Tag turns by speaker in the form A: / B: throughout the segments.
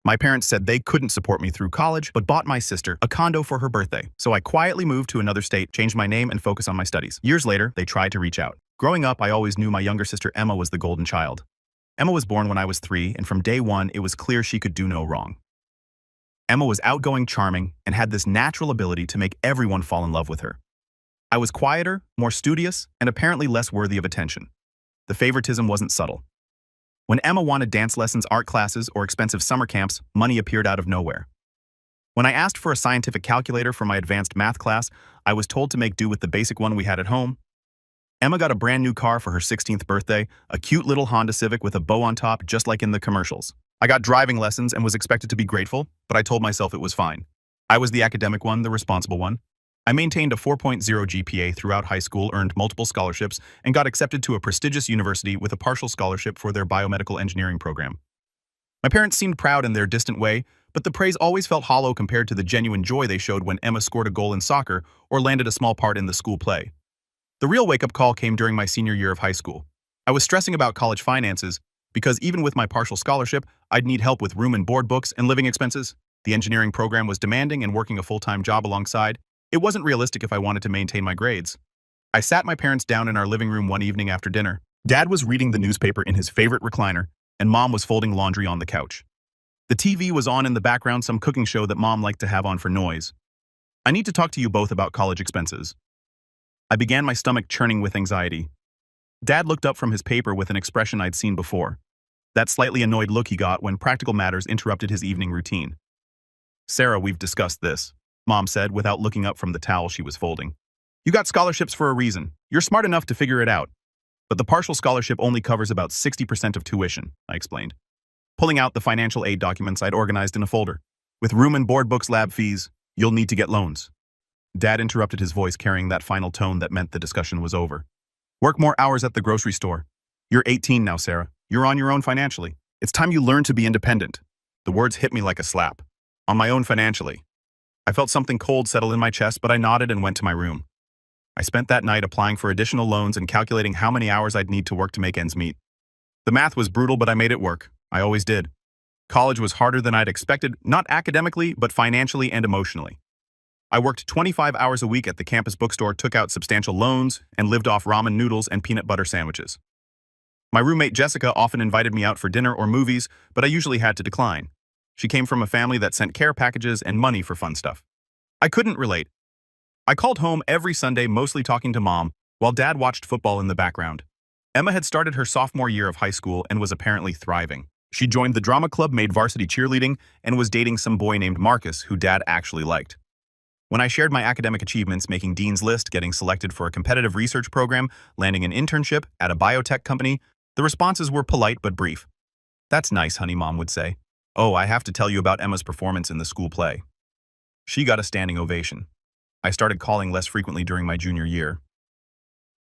A: My parents said they couldn't support me through college, but bought my sister a condo for her birthday. So I quietly moved to another state, changed my name, and focused on my studies. Years later, they tried to reach out. Growing up, I always knew my younger sister Emma was the golden child. Emma was born when I was 3, and from day one, it was clear she could do no wrong. Emma was outgoing, charming, and had this natural ability to make everyone fall in love with her. I was quieter, more studious, and apparently less worthy of attention. The favoritism wasn't subtle. When Emma wanted dance lessons, art classes, or expensive summer camps, money appeared out of nowhere. When I asked for a scientific calculator for my advanced math class, I was told to make do with the basic one we had at home. Emma got a brand new car for her 16th birthday, a cute little Honda Civic with a bow on top, just like in the commercials. I got driving lessons and was expected to be grateful, but I told myself it was fine. I was the academic one, the responsible one. I maintained a 4.0 GPA throughout high school, earned multiple scholarships, and got accepted to a prestigious university with a partial scholarship for their biomedical engineering program. My parents seemed proud in their distant way, but the praise always felt hollow compared to the genuine joy they showed when Emma scored a goal in soccer or landed a small part in the school play. The real wake-up call came during my senior year of high school. I was stressing about college finances because even with my partial scholarship, I'd need help with room and board, books, and living expenses. The engineering program was demanding, and working a full-time job alongside, it wasn't realistic if I wanted to maintain my grades. I sat my parents down in our living room one evening after dinner. Dad was reading the newspaper in his favorite recliner, and Mom was folding laundry on the couch. The TV was on in the background, some cooking show that Mom liked to have on for noise. "I need to talk to you both about college expenses." I began, my stomach churning with anxiety. Dad looked up from his paper with an expression I'd seen before. That slightly annoyed look he got when practical matters interrupted his evening routine. "Sarah, we've discussed this," Mom said without looking up from the towel she was folding. "You got scholarships for a reason. You're smart enough to figure it out. But the partial scholarship only covers about 60% of tuition," I explained, pulling out the financial aid documents I'd organized in a folder. "With room and board, books, lab fees, you'll need to get loans." Dad interrupted, his voice carrying that final tone that meant the discussion was over. "Work more hours at the grocery store. You're 18 now, Sarah. You're on your own financially. It's time you learn to be independent." The words hit me like a slap. On my own financially. I felt something cold settle in my chest, but I nodded and went to my room. I spent that night applying for additional loans and calculating how many hours I'd need to work to make ends meet. The math was brutal, but I made it work. I always did. College was harder than I'd expected, not academically, but financially and emotionally. I worked 25 hours a week at the campus bookstore, took out substantial loans, and lived off ramen noodles and peanut butter sandwiches. My roommate Jessica often invited me out for dinner or movies, but I usually had to decline. She came from a family that sent care packages and money for fun stuff. I couldn't relate. I called home every Sunday, mostly talking to Mom, while Dad watched football in the background. Emma had started her sophomore year of high school and was apparently thriving. She joined the drama club, made varsity cheerleading, and was dating some boy named Marcus, who Dad actually liked. When I shared my academic achievements, making Dean's List, getting selected for a competitive research program, landing an internship at a biotech company, the responses were polite but brief. "That's nice, honey," Mom would say. "Oh, I have to tell you about Emma's performance in the school play. She got a standing ovation." I started calling less frequently during my junior year.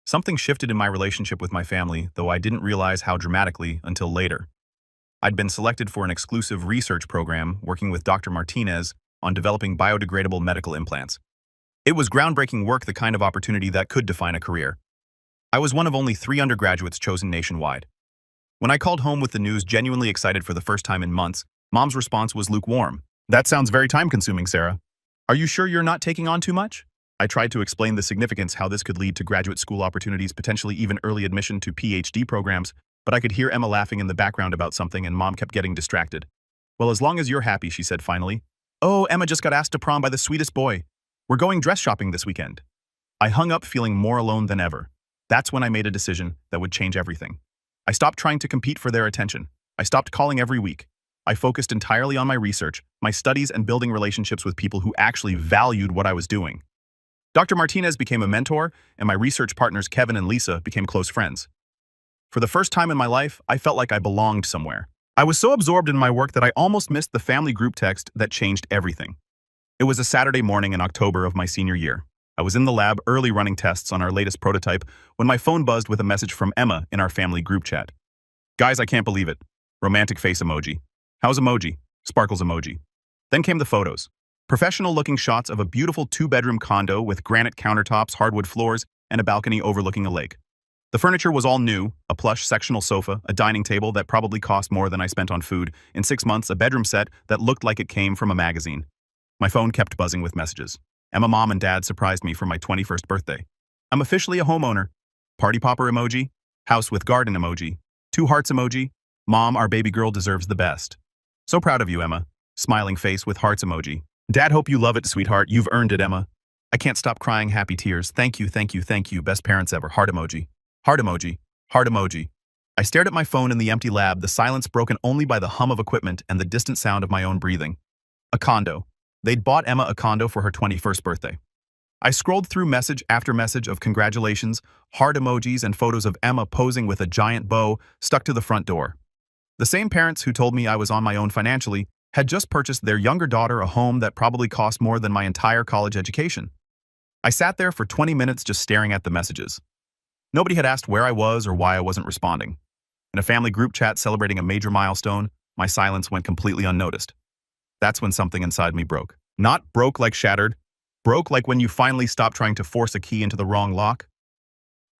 A: Something shifted in my relationship with my family, though I didn't realize how dramatically until later. I'd been selected for an exclusive research program working with Dr. Martinez on developing biodegradable medical implants. It was groundbreaking work, the kind of opportunity that could define a career. I was one of only 3 undergraduates chosen nationwide. When I called home with the news, genuinely excited for the first time in months, Mom's response was lukewarm. "That sounds very time-consuming, Sarah. Are you sure you're not taking on too much?" I tried to explain the significance, how this could lead to graduate school opportunities, potentially even early admission to PhD programs, but I could hear Emma laughing in the background about something, and Mom kept getting distracted. "Well, as long as you're happy," she said finally. "Oh, Emma just got asked to prom by the sweetest boy. We're going dress shopping this weekend." I hung up, feeling more alone than ever. That's when I made a decision that would change everything. I stopped trying to compete for their attention. I stopped calling every week. I focused entirely on my research, my studies, and building relationships with people who actually valued what I was doing. Dr. Martinez became a mentor, and my research partners Kevin and Lisa became close friends. For the first time in my life, I felt like I belonged somewhere. I was so absorbed in my work that I almost missed the family group text that changed everything. It was a Saturday morning in October of my senior year. I was in the lab early running tests on our latest prototype when my phone buzzed with a message from Emma in our family group chat. "Guys, I can't believe it." Romantic face emoji. "How's emoji?" Sparkles emoji. Then came the photos. Professional-looking shots of a beautiful 2-bedroom condo with granite countertops, hardwood floors, and a balcony overlooking a lake. The furniture was all new, a plush sectional sofa, a dining table that probably cost more than I spent on food, in 6 months a bedroom set that looked like it came from a magazine. My phone kept buzzing with messages. Emma, Mom, and Dad surprised me for my 21st birthday. I'm officially a homeowner. Party popper emoji, house with garden emoji, 2 hearts emoji, Mom, our baby girl deserves the best. So proud of you, Emma. Smiling face with hearts emoji. Dad, hope you love it, sweetheart. You've earned it, Emma. I can't stop crying happy tears. Thank you, thank you, thank you. Best parents ever. Heart emoji. Heart emoji. Heart emoji. I stared at my phone in the empty lab, the silence broken only by the hum of equipment and the distant sound of my own breathing. A condo. They'd bought Emma a condo for her 21st birthday. I scrolled through message after message of congratulations, heart emojis, and photos of Emma posing with a giant bow stuck to the front door. The same parents who told me I was on my own financially had just purchased their younger daughter a home that probably cost more than my entire college education. I sat there for 20 minutes just staring at the messages. Nobody had asked where I was or why I wasn't responding. In a family group chat celebrating a major milestone, my silence went completely unnoticed. That's when something inside me broke. Not broke like shattered, broke like when you finally stop trying to force a key into the wrong lock.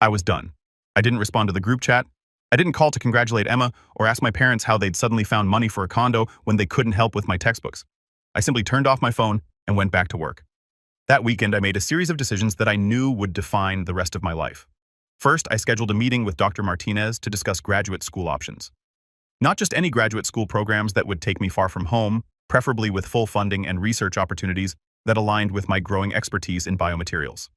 A: I was done. I didn't respond to the group chat. I didn't call to congratulate Emma or ask my parents how they'd suddenly found money for a condo when they couldn't help with my textbooks. I simply turned off my phone and went back to work. That weekend, I made a series of decisions that I knew would define the rest of my life. First, I scheduled a meeting with Dr. Martinez to discuss graduate school options. Not just any graduate school programs that would take me far from home, preferably with full funding and research opportunities that aligned with my growing expertise in biomaterials.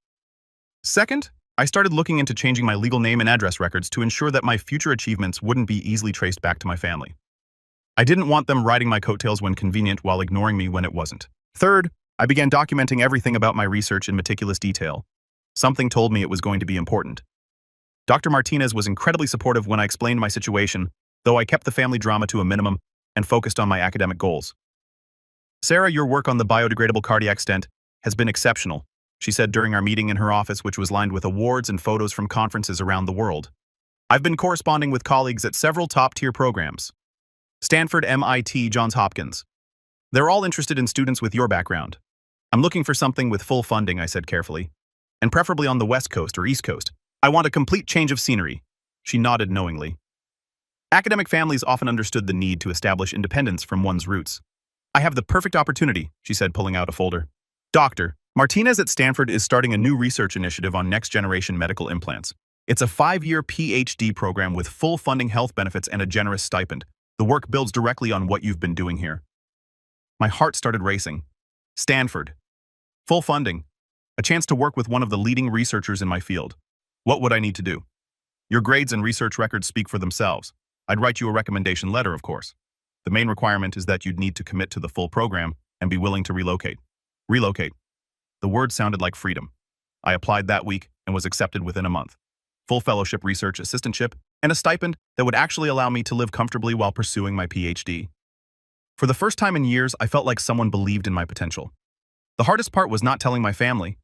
A: Second, I started looking into changing my legal name and address records to ensure that my future achievements wouldn't be easily traced back to my family. I didn't want them riding my coattails when convenient while ignoring me when it wasn't. Third, I began documenting everything about my research in meticulous detail. Something told me it was going to be important. Dr. Martinez was incredibly supportive when I explained my situation, though I kept the family drama to a minimum and focused on my academic goals. Sarah, your work on the biodegradable cardiac stent has been exceptional, she said during our meeting in her office, which was lined with awards and photos from conferences around the world. I've been corresponding with colleagues at several top-tier programs. Stanford, MIT, Johns Hopkins. They're all interested in students with your background. I'm looking for something with full funding, I said carefully. And preferably on the West Coast or East Coast. I want a complete change of scenery. She nodded knowingly. Academic families often understood the need to establish independence from one's roots. I have the perfect opportunity, she said, pulling out a folder. Dr. Martinez at Stanford is starting a new research initiative on next-generation medical implants. It's a 5-year PhD program with full funding, health benefits, and a generous stipend. The work builds directly on what you've been doing here. My heart started racing. Stanford. Full funding. A chance to work with one of the leading researchers in my field. What would I need to do? Your grades and research records speak for themselves. I'd write you a recommendation letter, of course. The main requirement is that you'd need to commit to the full program and be willing to relocate. Relocate. The word sounded like freedom. I applied that week and was accepted within a month. Full fellowship, research assistantship, and a stipend that would actually allow me to live comfortably while pursuing my PhD. For the first time in years, I felt like someone believed in my potential. The hardest part was not telling my family.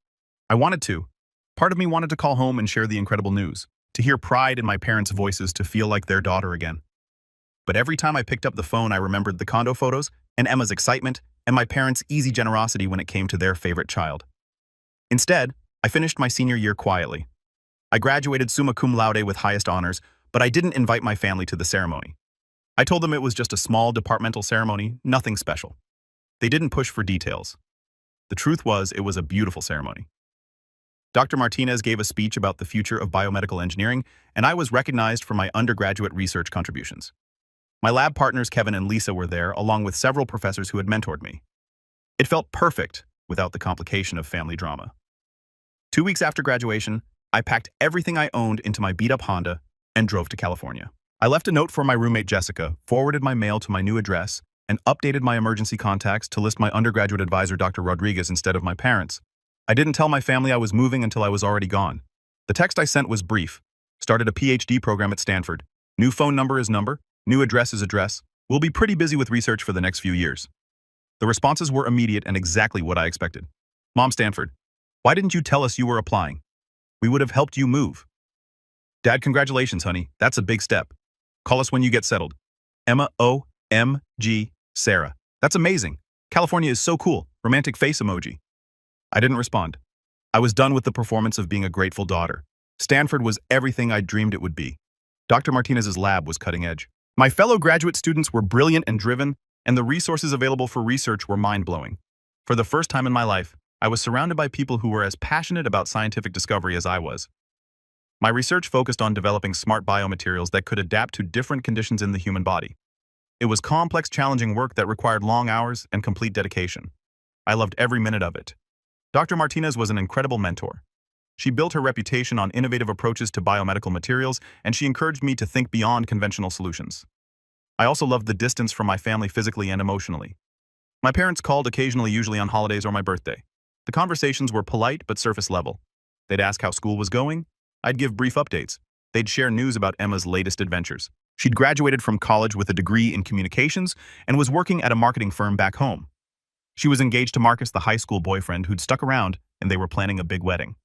A: I wanted to. Part of me wanted to call home and share the incredible news, to hear pride in my parents' voices, to feel like their daughter again. But every time I picked up the phone, I remembered the condo photos and Emma's excitement and my parents' easy generosity when it came to their favorite child. Instead, I finished my senior year quietly. I graduated summa cum laude with highest honors, but I didn't invite my family to the ceremony. I told them it was just a small departmental ceremony, nothing special. They didn't push for details. The truth was, it was a beautiful ceremony. Dr. Martinez gave a speech about the future of biomedical engineering, and I was recognized for my undergraduate research contributions. My lab partners Kevin and Lisa were there, along with several professors who had mentored me. It felt perfect without the complication of family drama. 2 weeks after graduation, I packed everything I owned into my beat-up Honda and drove to California. I left a note for my roommate Jessica, forwarded my mail to my new address, and updated my emergency contacts to list my undergraduate advisor Dr. Rodriguez instead of my parents. I didn't tell my family I was moving until I was already gone. The text I sent was brief. Started a PhD program at Stanford. New phone number is number. New address is address. We'll be pretty busy with research for the next few years. The responses were immediate and exactly what I expected. Mom, Stanford, why didn't you tell us you were applying? We would have helped you move. Dad, congratulations, honey. That's a big step. Call us when you get settled. Emma, O-M-G, Sarah. That's amazing. California is so cool. Romantic face emoji. I didn't respond. I was done with the performance of being a grateful daughter. Stanford was everything I dreamed it would be. Dr. Martinez's lab was cutting edge. My fellow graduate students were brilliant and driven, and the resources available for research were mind-blowing. For the first time in my life, I was surrounded by people who were as passionate about scientific discovery as I was. My research focused on developing smart biomaterials that could adapt to different conditions in the human body. It was complex, challenging work that required long hours and complete dedication. I loved every minute of it. Dr. Martinez was an incredible mentor. She built her reputation on innovative approaches to biomedical materials, and she encouraged me to think beyond conventional solutions. I also loved the distance from my family physically and emotionally. My parents called occasionally, usually on holidays or my birthday. The conversations were polite but surface level. They'd ask how school was going. I'd give brief updates. They'd share news about Emma's latest adventures. She'd graduated from college with a degree in communications and was working at a marketing firm back home. She was engaged to Marcus, the high school boyfriend who'd stuck around, and they were planning a big wedding.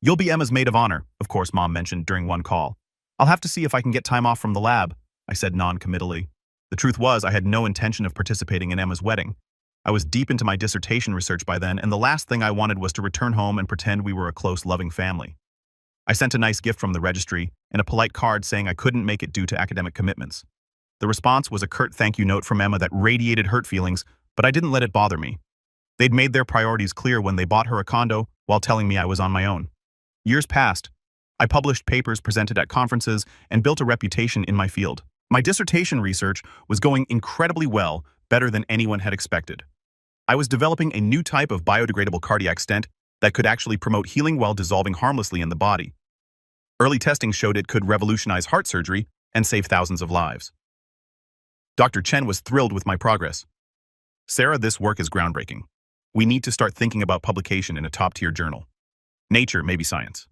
A: "You'll be Emma's maid of honor," of course, Mom mentioned during one call. "I'll have to see if I can get time off from the lab," I said non-committally. The truth was, I had no intention of participating in Emma's wedding. I was deep into my dissertation research by then, and the last thing I wanted was to return home and pretend we were a close, loving family. I sent a nice gift from the registry and a polite card saying I couldn't make it due to academic commitments. The response was a curt thank you note from Emma that radiated hurt feelings, but I didn't let it bother me. They'd made their priorities clear when they bought her a condo while telling me I was on my own. Years passed. I published papers, presented at conferences, and built a reputation in my field. My dissertation research was going incredibly well, better than anyone had expected. I was developing a new type of biodegradable cardiac stent that could actually promote healing while dissolving harmlessly in the body. Early testing showed it could revolutionize heart surgery and save thousands of lives. Dr. Chen was thrilled with my progress. "Sarah, this work is groundbreaking. We need to start thinking about publication in a top-tier journal. Nature, maybe Science."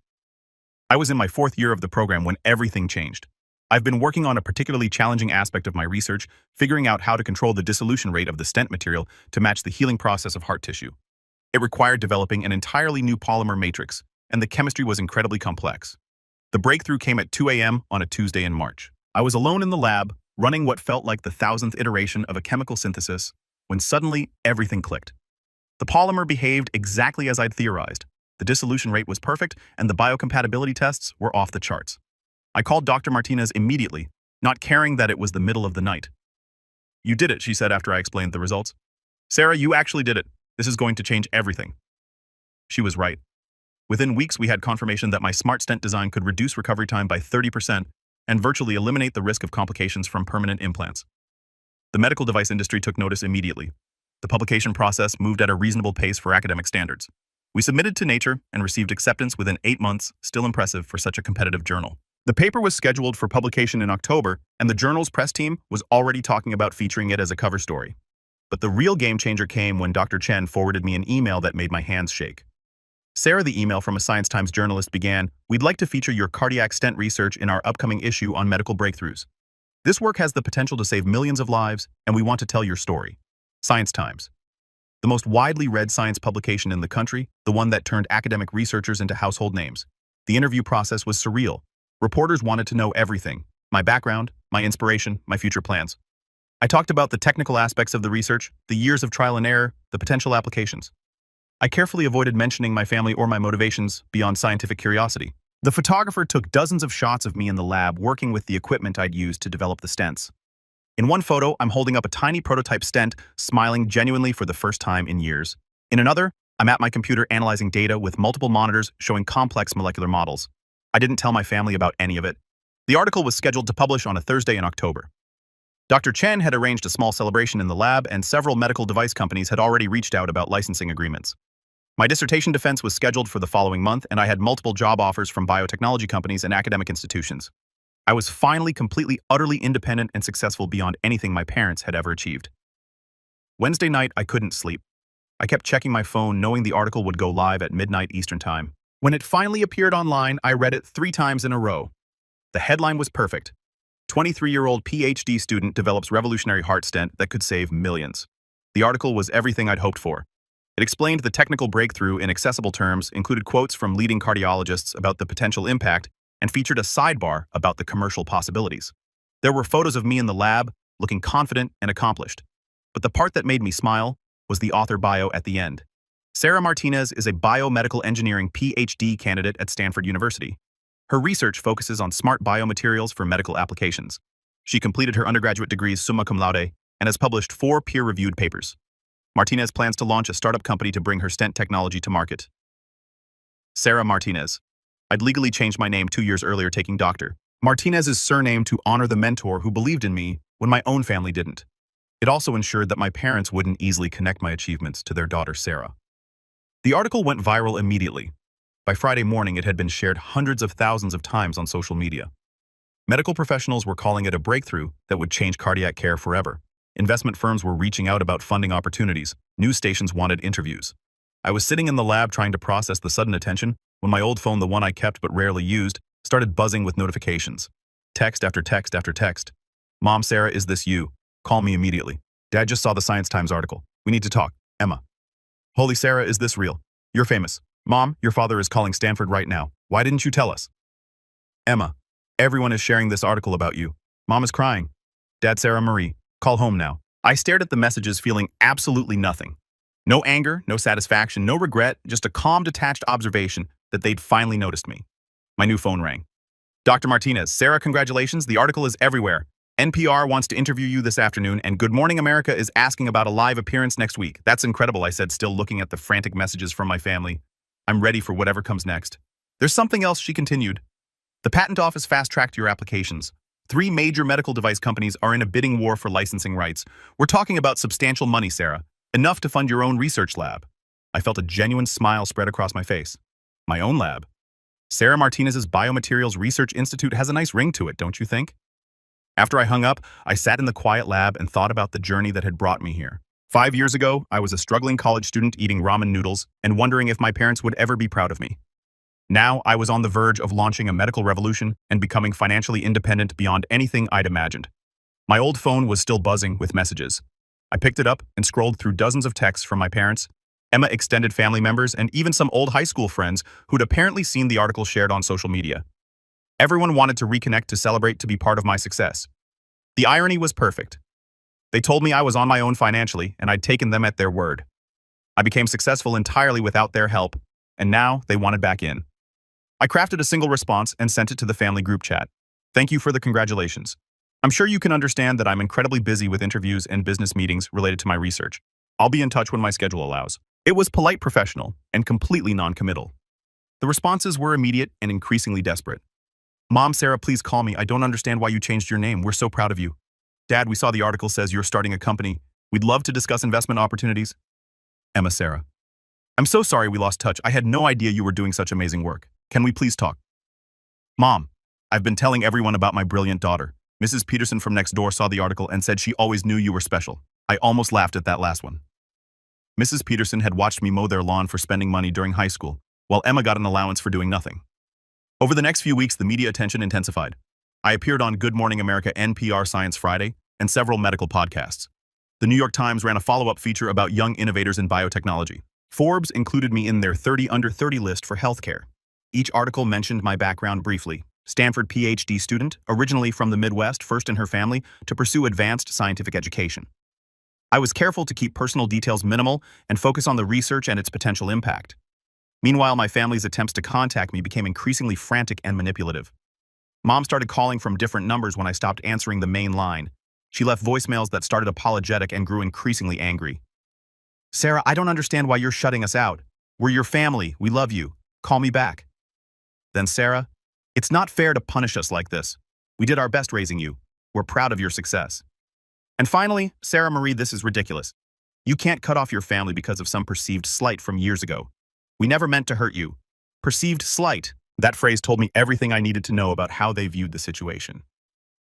A: I was in my 4th year of the program when everything changed. I've been working on a particularly challenging aspect of my research, figuring out how to control the dissolution rate of the stent material to match the healing process of heart tissue. It required developing an entirely new polymer matrix, and the chemistry was incredibly complex. The breakthrough came at 2 a.m. on a Tuesday in March. I was alone in the lab, running what felt like the 1,000th iteration of a chemical synthesis, when suddenly everything clicked. The polymer behaved exactly as I'd theorized. The dissolution rate was perfect, and the biocompatibility tests were off the charts. I called Dr. Martinez immediately, not caring that it was the middle of the night. "You did it," she said after I explained the results. "Sarah, you actually did it. This is going to change everything." She was right. Within weeks, we had confirmation that my smart stent design could reduce recovery time by 30% and virtually eliminate the risk of complications from permanent implants. The medical device industry took notice immediately. The publication process moved at a reasonable pace for academic standards. We submitted to Nature and received acceptance within 8 months, still impressive for such a competitive journal. The paper was scheduled for publication in October, and the journal's press team was already talking about featuring it as a cover story. But the real game changer came when Dr. Chen forwarded me an email that made my hands shake. "Sarah," the email from a Science Times journalist began, "we'd like to feature your cardiac stent research in our upcoming issue on medical breakthroughs. This work has the potential to save millions of lives, and we want to tell your story." Science Times. The most widely read science publication in the country, the one that turned academic researchers into household names. The interview process was surreal. Reporters wanted to know everything: my background, my inspiration, my future plans. I talked about the technical aspects of the research, the years of trial and error, the potential applications. I carefully avoided mentioning my family or my motivations beyond scientific curiosity. The photographer took dozens of shots of me in the lab working with the equipment I'd used to develop the stents. In one photo, I'm holding up a tiny prototype stent, smiling genuinely for the first time in years. In another, I'm at my computer analyzing data with multiple monitors showing complex molecular models. I didn't tell my family about any of it. The article was scheduled to publish on a Thursday in October. Dr. Chen had arranged a small celebration in the lab, and several medical device companies had already reached out about licensing agreements. My dissertation defense was scheduled for the following month, and I had multiple job offers from biotechnology companies and academic institutions. I was finally completely, utterly independent and successful beyond anything my parents had ever achieved. Wednesday night, I couldn't sleep. I kept checking my phone, knowing the article would go live at midnight Eastern Time. When it finally appeared online, I read it 3 times in a row. The headline was perfect. 23-year-old PhD student develops revolutionary heart stent that could save millions. The article was everything I'd hoped for. It explained the technical breakthrough in accessible terms, included quotes from leading cardiologists about the potential impact, and featured a sidebar about the commercial possibilities. There were photos of me in the lab, looking confident and accomplished. But the part that made me smile was the author bio at the end. Sarah Martinez is a biomedical engineering PhD candidate at Stanford University. Her research focuses on smart biomaterials for medical applications. She completed her undergraduate degrees summa cum laude and has published 4 peer-reviewed papers. Martinez plans to launch a startup company to bring her stent technology to market. Sarah Martinez. I'd legally changed my name 2 years earlier, taking Dr. Martinez's surname to honor the mentor who believed in me when my own family didn't. It also ensured that my parents wouldn't easily connect my achievements to their daughter, Sarah. The article went viral immediately. By Friday morning, it had been shared hundreds of thousands of times on social media. Medical professionals were calling it a breakthrough that would change cardiac care forever. Investment firms were reaching out about funding opportunities. News stations wanted interviews. I was sitting in the lab trying to process the sudden attention when my old phone, the one I kept but rarely used, started buzzing with notifications. Text after text after text. Mom, Sarah, is this you? Call me immediately. Dad just saw the Science Times article. We need to talk. Emma. Holy Sarah, is this real? You're famous. Mom, your father is calling Stanford right now. Why didn't you tell us? Emma. Everyone is sharing this article about you. Mom is crying. Dad, Sarah Marie. Call home now. I stared at the messages feeling absolutely nothing. No anger, no satisfaction, no regret, just a calm, detached observation that they'd finally noticed me. My new phone rang. Dr. Martinez, Sarah, congratulations. The article is everywhere. NPR wants to interview you this afternoon, and Good Morning America is asking about a live appearance next week. That's incredible, I said, still looking at the frantic messages from my family. I'm ready for whatever comes next. There's something else, she continued. The patent office fast-tracked your applications. 3 major medical device companies are in a bidding war for licensing rights. We're talking about substantial money, Sarah. Enough to fund your own research lab. I felt a genuine smile spread across my face. My own lab? Sarah Martinez's Biomaterials Research Institute has a nice ring to it, don't you think? After I hung up, I sat in the quiet lab and thought about the journey that had brought me here. 5 years ago, I was a struggling college student eating ramen noodles and wondering if my parents would ever be proud of me. Now, I was on the verge of launching a medical revolution and becoming financially independent beyond anything I'd imagined. My old phone was still buzzing with messages. I picked it up and scrolled through dozens of texts from my parents, Emma, extended family members, and even some old high school friends who'd apparently seen the article shared on social media. Everyone wanted to reconnect, to celebrate, to be part of my success. The irony was perfect. They told me I was on my own financially, and I'd taken them at their word. I became successful entirely without their help, and now they wanted back in. I crafted a single response and sent it to the family group chat. Thank you for the congratulations. I'm sure you can understand that I'm incredibly busy with interviews and business meetings related to my research. I'll be in touch when my schedule allows. It was polite, professional, and completely non-committal. The responses were immediate and increasingly desperate. Mom, Sarah, please call me. I don't understand why you changed your name. We're so proud of you. Dad, we saw the article says you're starting a company. We'd love to discuss investment opportunities. Emma, Sarah. I'm so sorry we lost touch. I had no idea you were doing such amazing work. Can we please talk? Mom, I've been telling everyone about my brilliant daughter. Mrs. Peterson from next door saw the article and said she always knew you were special. I almost laughed at that last one. Mrs. Peterson had watched me mow their lawn for spending money during high school, while Emma got an allowance for doing nothing. Over the next few weeks, the media attention intensified. I appeared on Good Morning America, NPR Science Friday, and several medical podcasts. The New York Times ran a follow-up feature about young innovators in biotechnology. Forbes included me in their 30 under 30 list for healthcare. Each article mentioned my background briefly. Stanford PhD student, originally from the Midwest, first in her family to pursue advanced scientific education. I was careful to keep personal details minimal and focus on the research and its potential impact. Meanwhile, my family's attempts to contact me became increasingly frantic and manipulative. Mom started calling from different numbers when I stopped answering the main line. She left voicemails that started apologetic and grew increasingly angry. Sarah, I don't understand why you're shutting us out. We're your family. We love you. Call me back. Then Sarah, it's not fair to punish us like this. We did our best raising you. We're proud of your success. And finally, Sarah Marie, this is ridiculous. You can't cut off your family because of some perceived slight from years ago. We never meant to hurt you. Perceived slight. That phrase told me everything I needed to know about how they viewed the situation.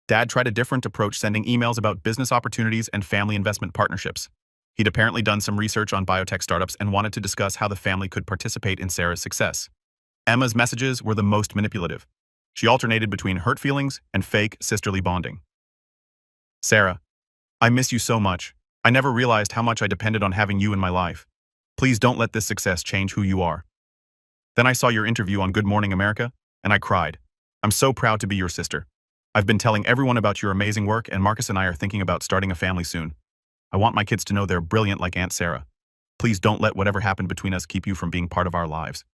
A: Dad tried a different approach, sending emails about business opportunities and family investment partnerships. He'd apparently done some research on biotech startups and wanted to discuss how the family could participate in Sarah's success. Emma's messages were the most manipulative. She alternated between hurt feelings and fake sisterly bonding. Sarah, I miss you so much. I never realized how much I depended on having you in my life. Please don't let this success change who you are. Then I saw your interview on Good Morning America, and I cried. I'm so proud to be your sister. I've been telling everyone about your amazing work, and Marcus and I are thinking about starting a family soon. I want my kids to know they're brilliant like Aunt Sarah. Please don't let whatever happened between us keep you from being part of our lives.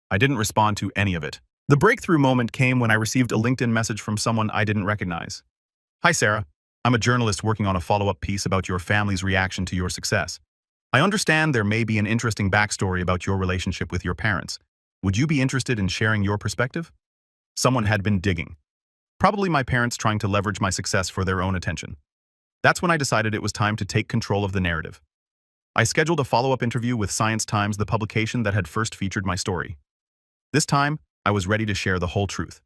A: I didn't respond to any of it. The breakthrough moment came when I received a LinkedIn message from someone I didn't recognize. Hi, Sarah. I'm a journalist working on a follow-up piece about your family's reaction to your success. I understand there may be an interesting backstory about your relationship with your parents. Would you be interested in sharing your perspective? Someone had been digging. Probably my parents trying to leverage my success for their own attention. That's when I decided it was time to take control of the narrative. I scheduled a follow-up interview with Science Times, the publication that had first featured my story. This time, I was ready to share the whole truth.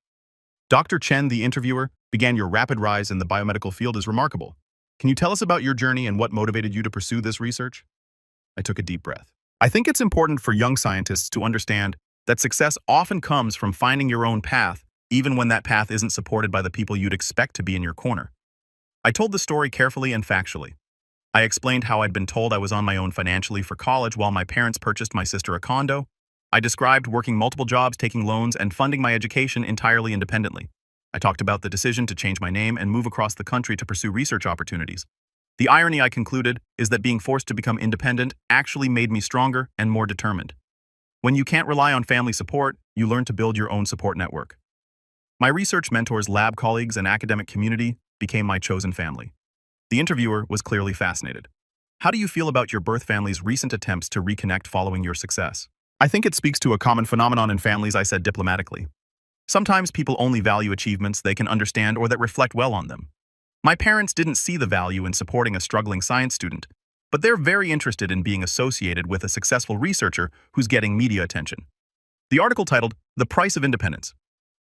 A: Dr. Chen, the interviewer, began your rapid rise in the biomedical field is remarkable. Can you tell us about your journey and what motivated you to pursue this research? I took a deep breath. I think it's important for young scientists to understand that success often comes from finding your own path, even when that path isn't supported by the people you'd expect to be in your corner. I told the story carefully and factually. I explained how I'd been told I was on my own financially for college while my parents purchased my sister a condo. I described working multiple jobs, taking loans, and funding my education entirely independently. I talked about the decision to change my name and move across the country to pursue research opportunities. The irony, I concluded, is that being forced to become independent actually made me stronger and more determined. When you can't rely on family support, you learn to build your own support network. My research mentors, lab colleagues, and academic community became my chosen family. The interviewer was clearly fascinated. How do you feel about your birth family's recent attempts to reconnect following your success? I think it speaks to a common phenomenon in families, I said diplomatically. Sometimes people only value achievements they can understand or that reflect well on them. My parents didn't see the value in supporting a struggling science student, but they're very interested in being associated with a successful researcher who's getting media attention. The article titled, "The Price of Independence: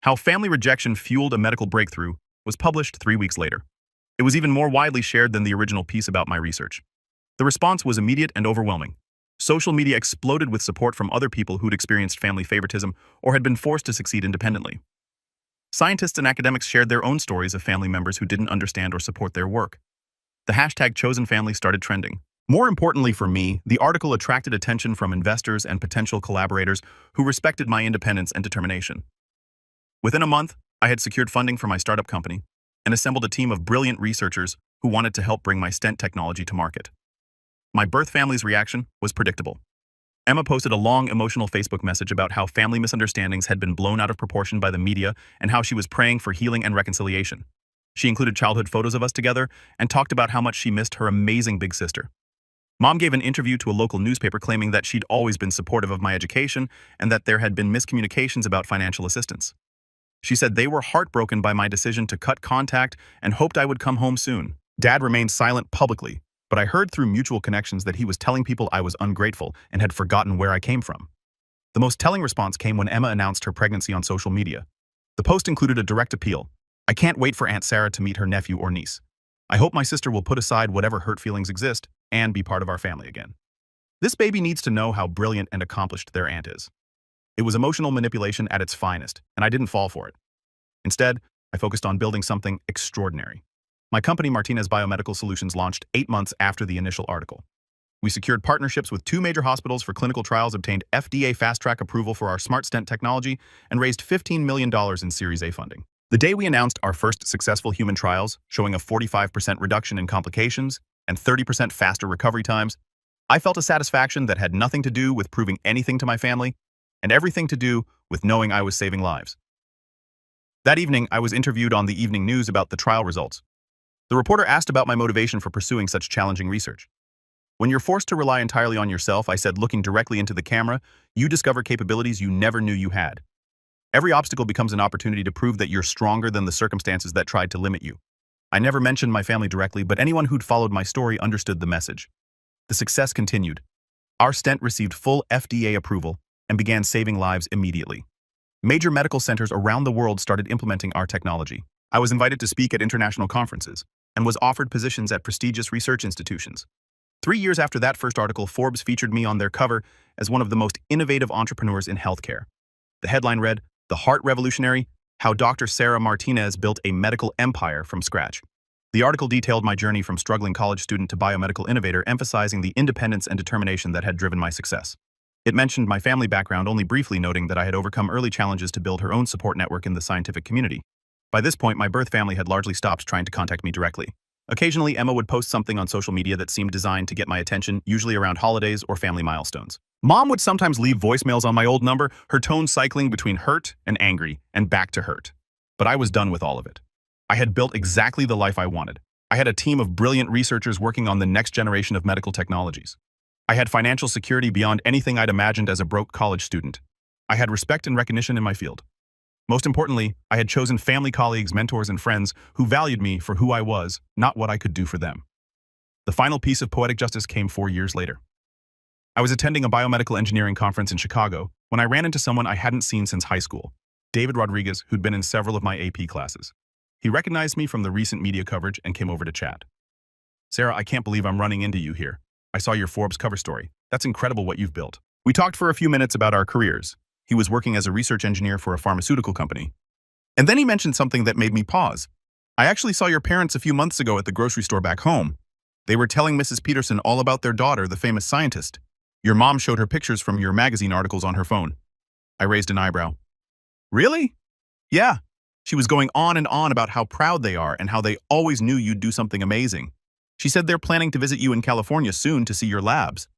A: How Family Rejection Fueled a Medical Breakthrough" was published 3 weeks later. It was even more widely shared than the original piece about my research. The response was immediate and overwhelming. Social media exploded with support from other people who'd experienced family favoritism or had been forced to succeed independently. Scientists and academics shared their own stories of family members who didn't understand or support their work. The hashtag #ChosenFamily started trending. More importantly for me, the article attracted attention from investors and potential collaborators who respected my independence and determination. Within a month, I had secured funding for my startup company and assembled a team of brilliant researchers who wanted to help bring my stent technology to market. My birth family's reaction was predictable. Emma posted a long, emotional Facebook message about how family misunderstandings had been blown out of proportion by the media and how she was praying for healing and reconciliation. She included childhood photos of us together and talked about how much she missed her amazing big sister. Mom gave an interview to a local newspaper claiming that she'd always been supportive of my education and that there had been miscommunications about financial assistance. She said they were heartbroken by my decision to cut contact and hoped I would come home soon. Dad remained silent publicly, but I heard through mutual connections that he was telling people I was ungrateful and had forgotten where I came from. The most telling response came when Emma announced her pregnancy on social media. The post included a direct appeal. "I can't wait for Aunt Sarah to meet her nephew or niece. I hope my sister will put aside whatever hurt feelings exist and be part of our family again. This baby needs to know how brilliant and accomplished their aunt is." It was emotional manipulation at its finest, and I didn't fall for it. Instead, I focused on building something extraordinary. My company, Martinez Biomedical Solutions, launched 8 months after the initial article. We secured partnerships with 2 major hospitals for clinical trials, obtained FDA fast-track approval for our smart stent technology, and raised $15 million in Series A funding. The day we announced our first successful human trials, showing a 45% reduction in complications and 30% faster recovery times, I felt a satisfaction that had nothing to do with proving anything to my family and everything to do with knowing I was saving lives. That evening, I was interviewed on the evening news about the trial results. The reporter asked about my motivation for pursuing such challenging research. "When you're forced to rely entirely on yourself," I said, looking directly into the camera, "you discover capabilities you never knew you had. Every obstacle becomes an opportunity to prove that you're stronger than the circumstances that tried to limit you." I never mentioned my family directly, but anyone who'd followed my story understood the message. The success continued. Our stent received full FDA approval and began saving lives immediately. Major medical centers around the world started implementing our technology. I was invited to speak at international conferences and was offered positions at prestigious research institutions. 3 years after that first article, Forbes featured me on their cover as one of the most innovative entrepreneurs in healthcare. The headline read, "The Heart Revolutionary: How Dr. Sarah Martinez Built a Medical Empire from Scratch." The article detailed my journey from struggling college student to biomedical innovator, emphasizing the independence and determination that had driven my success. It mentioned my family background, only briefly noting that I had overcome early challenges to build her own support network in the scientific community. By this point, my birth family had largely stopped trying to contact me directly. Occasionally, Emma would post something on social media that seemed designed to get my attention, usually around holidays or family milestones. Mom would sometimes leave voicemails on my old number, her tone cycling between hurt and angry and back to hurt. But I was done with all of it. I had built exactly the life I wanted. I had a team of brilliant researchers working on the next generation of medical technologies. I had financial security beyond anything I'd imagined as a broke college student. I had respect and recognition in my field. Most importantly, I had chosen family colleagues, mentors, and friends who valued me for who I was, not what I could do for them. The final piece of poetic justice came 4 years later. I was attending a biomedical engineering conference in Chicago when I ran into someone I hadn't seen since high school, David Rodriguez, who'd been in several of my AP classes. He recognized me from the recent media coverage and came over to chat. "Sarah, I can't believe I'm running into you here. I saw your Forbes cover story. That's incredible what you've built." We talked for a few minutes about our careers. He was working as a research engineer for a pharmaceutical company. And then he mentioned something that made me pause. "I actually saw your parents a few months ago at the grocery store back home. They were telling Mrs. Peterson all about their daughter, the famous scientist. Your mom showed her pictures from your magazine articles on her phone." I raised an eyebrow. "Really?" "Yeah. She was going on and on about how proud they are and how they always knew you'd do something amazing. She said they're planning to visit you in California soon to see your labs."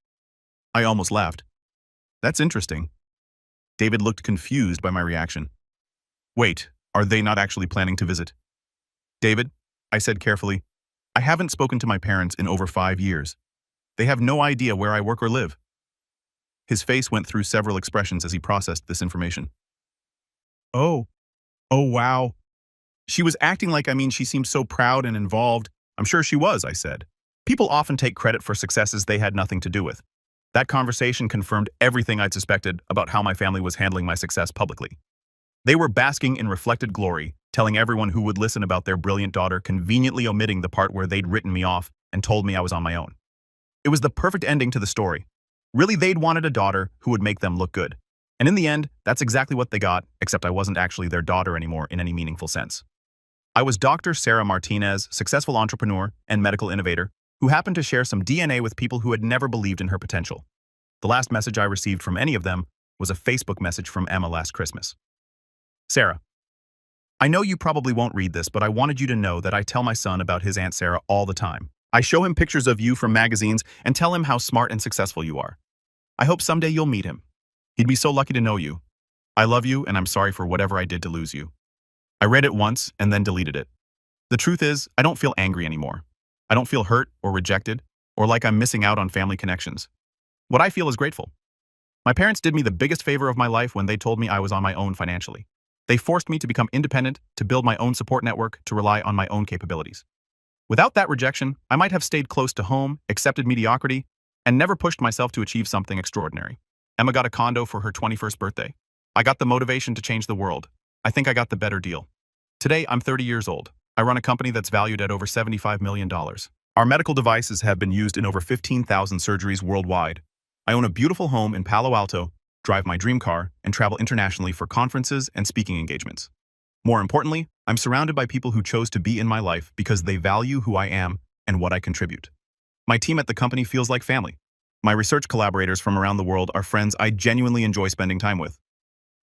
A: I almost laughed. "That's interesting." David looked confused by my reaction. "Wait, are they not actually planning to visit?" "David," I said carefully, "I haven't spoken to my parents in over 5 years. They have no idea where I work or live." His face went through several expressions as he processed this information. Oh wow. She was acting like, she seemed so proud and involved." "I'm sure she was," I said. "People often take credit for successes they had nothing to do with." That conversation confirmed everything I'd suspected about how my family was handling my success publicly. They were basking in reflected glory, telling everyone who would listen about their brilliant daughter, conveniently omitting the part where they'd written me off and told me I was on my own. It was the perfect ending to the story. Really, they'd wanted a daughter who would make them look good. And in the end, that's exactly what they got, except I wasn't actually their daughter anymore in any meaningful sense. I was Dr. Sarah Martinez, successful entrepreneur and medical innovator, who happened to share some DNA with people who had never believed in her potential. The last message I received from any of them was a Facebook message from Emma last Christmas. "Sarah, I know you probably won't read this, but I wanted you to know that I tell my son about his Aunt Sarah all the time. I show him pictures of you from magazines and tell him how smart and successful you are. I hope someday you'll meet him. He'd be so lucky to know you. I love you, and I'm sorry for whatever I did to lose you." I read it once and then deleted it. The truth is, I don't feel angry anymore. I don't feel hurt or rejected or like I'm missing out on family connections. What I feel is grateful. My parents did me the biggest favor of my life when they told me I was on my own financially. They forced me to become independent, to build my own support network, to rely on my own capabilities. Without that rejection, I might have stayed close to home, accepted mediocrity, and never pushed myself to achieve something extraordinary. Emma got a condo for her 21st birthday. I got the motivation to change the world. I think I got the better deal. Today, I'm 30 years old. I run a company that's valued at over $75 million. Our medical devices have been used in over 15,000 surgeries worldwide. I own a beautiful home in Palo Alto, drive my dream car, and travel internationally for conferences and speaking engagements. More importantly, I'm surrounded by people who chose to be in my life because they value who I am and what I contribute. My team at the company feels like family. My research collaborators from around the world are friends I genuinely enjoy spending time with.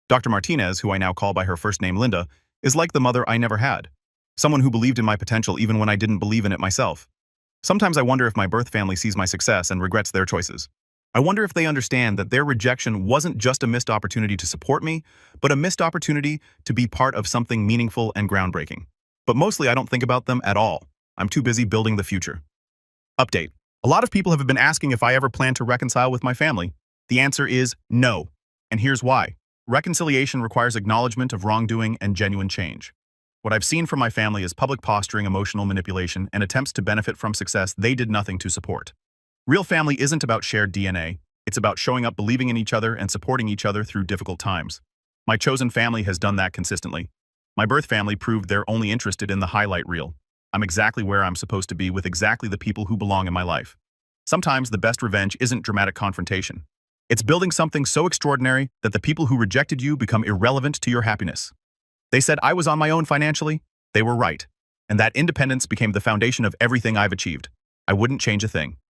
A: Dr. Martinez, who I now call by her first name Linda, is like the mother I never had. Someone who believed in my potential even when I didn't believe in it myself. Sometimes I wonder if my birth family sees my success and regrets their choices. I wonder if they understand that their rejection wasn't just a missed opportunity to support me, but a missed opportunity to be part of something meaningful and groundbreaking. But mostly I don't think about them at all. I'm too busy building the future. Update. A lot of people have been asking if I ever plan to reconcile with my family. The answer is no. And here's why. Reconciliation requires acknowledgement of wrongdoing and genuine change. What I've seen from my family is public posturing, emotional manipulation, and attempts to benefit from success they did nothing to support. Real family isn't about shared DNA. It's about showing up, believing in each other, and supporting each other through difficult times. My chosen family has done that consistently. My birth family proved they're only interested in the highlight reel. I'm exactly where I'm supposed to be with exactly the people who belong in my life. Sometimes the best revenge isn't dramatic confrontation. It's building something so extraordinary that the people who rejected you become irrelevant to your happiness. They said I was on my own financially. They were right. And that independence became the foundation of everything I've achieved. I wouldn't change a thing.